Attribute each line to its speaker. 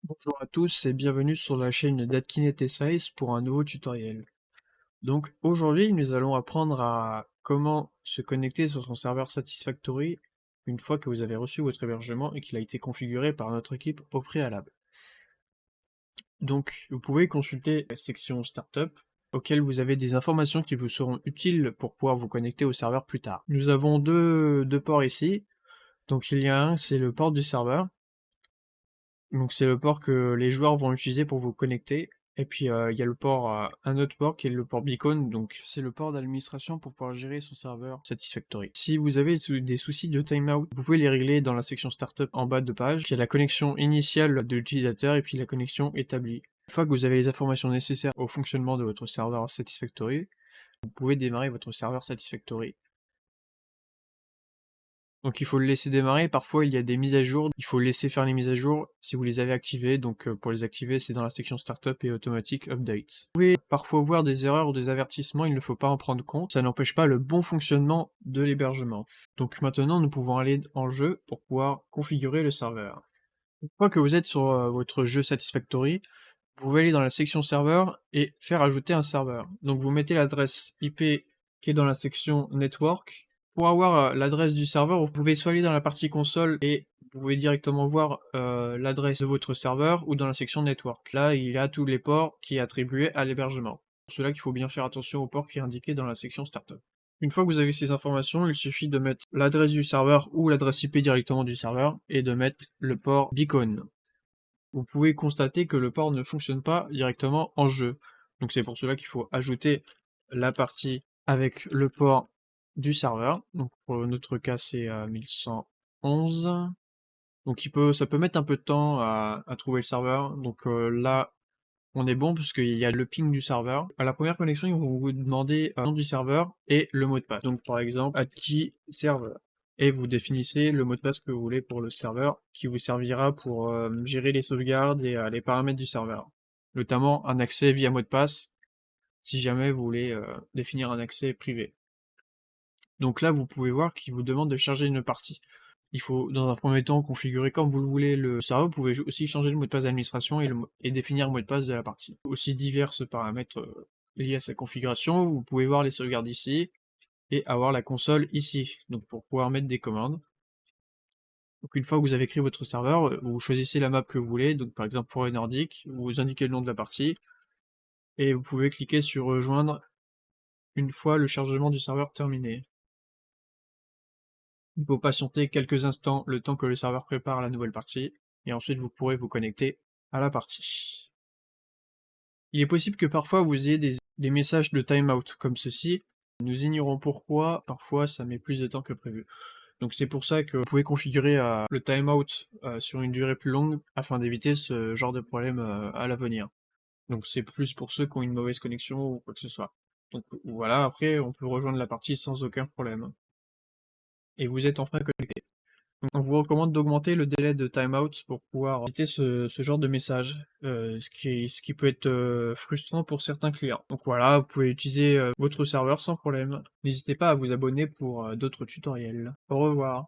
Speaker 1: Bonjour à tous et bienvenue sur la chaîne d'Atkinet pour un nouveau tutoriel. Donc aujourd'hui nous allons apprendre à comment se connecter sur son serveur Satisfactory une fois que vous avez reçu votre hébergement et qu'il a été configuré par notre équipe au préalable. Donc vous pouvez consulter la section Startup auquel vous avez des informations qui vous seront utiles pour pouvoir vous connecter au serveur plus tard. Nous avons deux ports ici. Donc il y a un, c'est le port du serveur. Donc c'est le port que les joueurs vont utiliser pour vous connecter. Et puis il y a un autre port qui est le port Beacon, donc c'est le port d'administration pour pouvoir gérer son serveur Satisfactory. Si vous avez des soucis de timeout, vous pouvez les régler dans la section Startup en bas de page. Il y a la connexion initiale de l'utilisateur et puis la connexion établie. Une fois que vous avez les informations nécessaires au fonctionnement de votre serveur Satisfactory, vous pouvez démarrer votre serveur Satisfactory. Donc il faut le laisser démarrer, parfois il y a des mises à jour, il faut laisser faire les mises à jour si vous les avez activées, donc pour les activer c'est dans la section Startup et Automatic Updates. Vous pouvez parfois voir des erreurs ou des avertissements, il ne faut pas en prendre compte, ça n'empêche pas le bon fonctionnement de l'hébergement. Donc maintenant nous pouvons aller en jeu pour pouvoir configurer le serveur. Une fois que vous êtes sur votre jeu Satisfactory, vous pouvez aller dans la section serveur et faire ajouter un serveur. Donc vous mettez l'adresse IP qui est dans la section Network. Pour avoir l'adresse du serveur, vous pouvez soit aller dans la partie console et vous pouvez directement voir l'adresse de votre serveur ou dans la section Network. Là, il y a tous les ports qui est attribué à l'hébergement. Pour cela qu'il faut bien faire attention aux ports qui est indiqué dans la section Startup. Une fois que vous avez ces informations, il suffit de mettre l'adresse du serveur ou l'adresse IP directement du serveur et de mettre le port Beacon. Vous pouvez constater que le port ne fonctionne pas directement en jeu. Donc c'est pour cela qu'il faut ajouter la partie avec le port du serveur. Donc pour notre cas c'est 1111. Donc ça peut mettre un peu de temps à trouver le serveur. Donc là on est bon parce qu'il y a le ping du serveur. À la première connexion ils vont vous demander le nom du serveur et le mot de passe. Donc par exemple adki serveur et vous définissez le mot de passe que vous voulez pour le serveur, qui vous servira pour gérer les sauvegardes et les paramètres du serveur. Notamment un accès via mot de passe, si jamais vous voulez définir un accès privé. Donc là, vous pouvez voir qu'il vous demande de charger une partie. Il faut, dans un premier temps, configurer comme vous le voulez le serveur. Vous pouvez aussi changer le mot de passe d'administration et définir le mot de passe de la partie. Aussi divers paramètres liés à sa configuration. Vous pouvez voir les sauvegardes ici et avoir la console ici, donc pour pouvoir mettre des commandes. Donc une fois que vous avez créé votre serveur, vous choisissez la map que vous voulez, donc par exemple forêt nordique, vous indiquez le nom de la partie, et vous pouvez cliquer sur rejoindre une fois le chargement du serveur terminé. Il faut patienter quelques instants le temps que le serveur prépare la nouvelle partie, et ensuite vous pourrez vous connecter à la partie. Il est possible que parfois vous ayez des messages de timeout comme ceci. Nous ignorons pourquoi, parfois ça met plus de temps que prévu. Donc c'est pour ça que vous pouvez configurer le timeout sur une durée plus longue afin d'éviter ce genre de problème à l'avenir. Donc c'est plus pour ceux qui ont une mauvaise connexion ou quoi que ce soit. Donc voilà, après on peut rejoindre la partie sans aucun problème. Et vous êtes enfin connecté. Donc, on vous recommande d'augmenter le délai de timeout pour pouvoir éviter ce genre de message, ce qui peut être frustrant pour certains clients. Donc voilà, vous pouvez utiliser votre serveur sans problème. N'hésitez pas à vous abonner pour d'autres tutoriels. Au revoir.